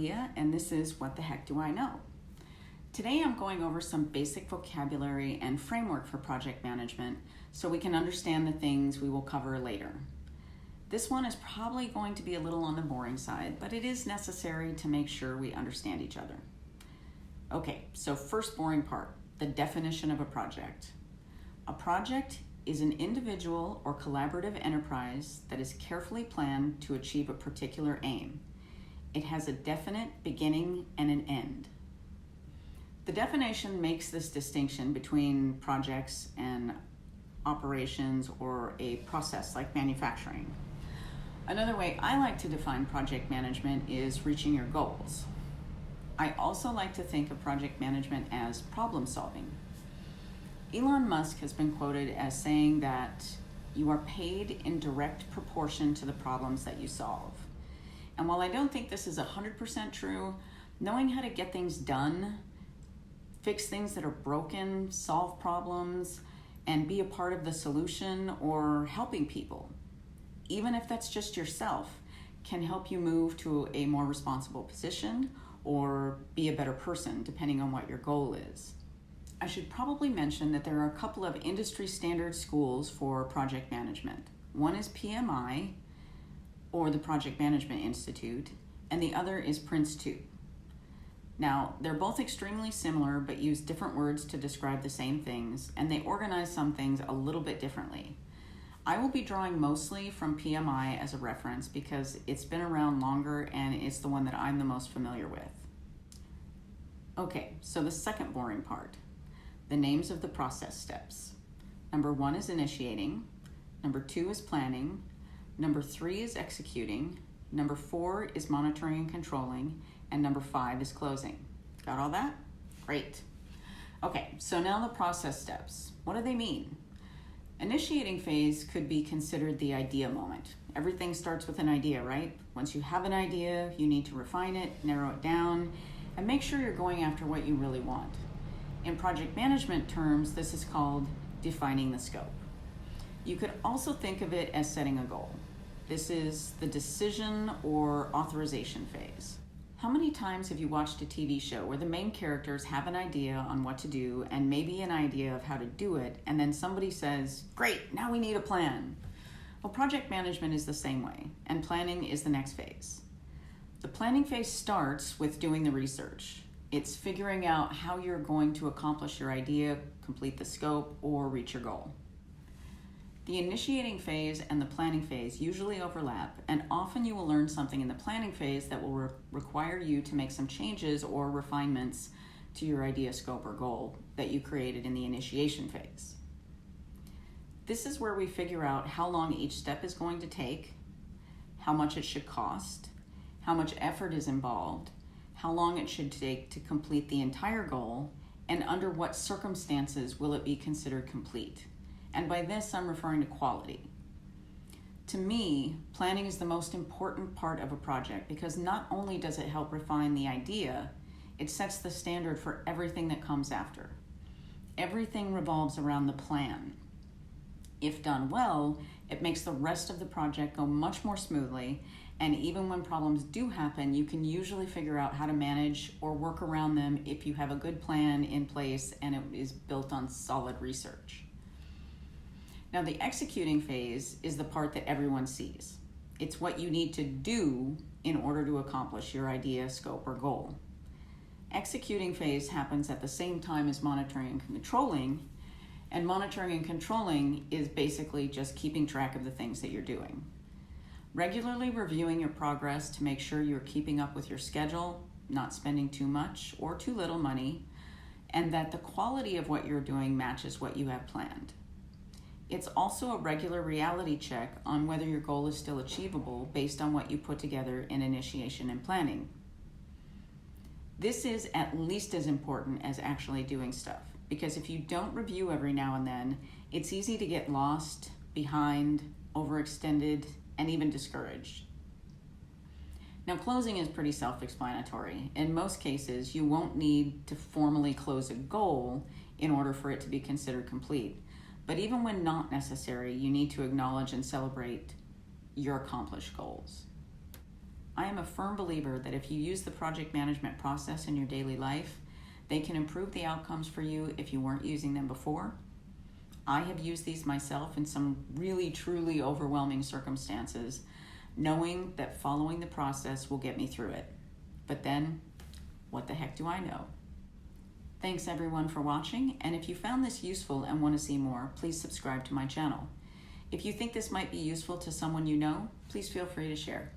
Leah, and this is What the Heck Do I Know? Today I'm going over some basic vocabulary and framework for project management so we can understand the things we will cover later. This one is probably going to be a little on the boring side, but it is necessary to make sure we understand each other. Okay, so first boring part, the definition of a project. A project is an individual or collaborative enterprise that is carefully planned to achieve a particular aim. It has a definite beginning and an end. The definition makes this distinction between projects and operations or a process like manufacturing. Another way I like to define project management is reaching your goals. I also like to think of project management as problem solving. Elon Musk has been quoted as saying that you are paid in direct proportion to the problems that you solve. And while I don't think this is 100% true, knowing how to get things done, fix things that are broken, solve problems, and be a part of the solution or helping people, even if that's just yourself, can help you move to a more responsible position or be a better person, depending on what your goal is. I should probably mention that there are a couple of industry standard schools for project management. One is PMI, or the Project Management Institute, and the other is Prince 2. Now, they're both extremely similar, but use different words to describe the same things, and they organize some things a little bit differently. I will be drawing mostly from PMI as a reference because it's been around longer and it's the one that I'm the most familiar with. Okay, so the second boring part. The names of the process steps. Number 1 is initiating, number 2 is planning, number 3 is executing, number 4 is monitoring and controlling, and number 5 is closing. Got all that? Great. Okay, so now the process steps. What do they mean? Initiating phase could be considered the idea moment. Everything starts with an idea, right? Once you have an idea, you need to refine it, narrow it down, and make sure you're going after what you really want. In project management terms, this is called defining the scope. You could also think of it as setting a goal. This is the decision or authorization phase. How many times have you watched a TV show where the main characters have an idea on what to do and maybe an idea of how to do it, and then somebody says, "Great, now we need a plan." Well, project management is the same way, and planning is the next phase. The planning phase starts with doing the research. It's figuring out how you're going to accomplish your idea, complete the scope, or reach your goal. The initiating phase and the planning phase usually overlap, and often you will learn something in the planning phase that will require you to make some changes or refinements to your idea, scope, or goal that you created in the initiation phase. This is where we figure out how long each step is going to take, how much it should cost, how much effort is involved, how long it should take to complete the entire goal, and under what circumstances will it be considered complete. And by this, I'm referring to quality. To me, planning is the most important part of a project because not only does it help refine the idea, it sets the standard for everything that comes after. Everything revolves around the plan. If done well, it makes the rest of the project go much more smoothly, and even when problems do happen, you can usually figure out how to manage or work around them if you have a good plan in place and it is built on solid research. Now, the executing phase is the part that everyone sees. It's what you need to do in order to accomplish your idea, scope, or goal. Executing phase happens at the same time as monitoring and controlling, and monitoring and controlling is basically just keeping track of the things that you're doing. Regularly reviewing your progress to make sure you're keeping up with your schedule, not spending too much or too little money, and that the quality of what you're doing matches what you have planned. It's also a regular reality check on whether your goal is still achievable based on what you put together in initiation and planning. This is at least as important as actually doing stuff, because if you don't review every now and then, it's easy to get lost, behind, overextended, and even discouraged. Now, closing is pretty self-explanatory. In most cases, you won't need to formally close a goal in order for it to be considered complete. But even when not necessary, you need to acknowledge and celebrate your accomplished goals. I am a firm believer that if you use the project management process in your daily life, they can improve the outcomes for you if you weren't using them before. I have used these myself in some really, truly overwhelming circumstances, knowing that following the process will get me through it. But then, what the heck do I know? Thanks everyone for watching, and if you found this useful and want to see more, please subscribe to my channel. If you think this might be useful to someone you know, please feel free to share.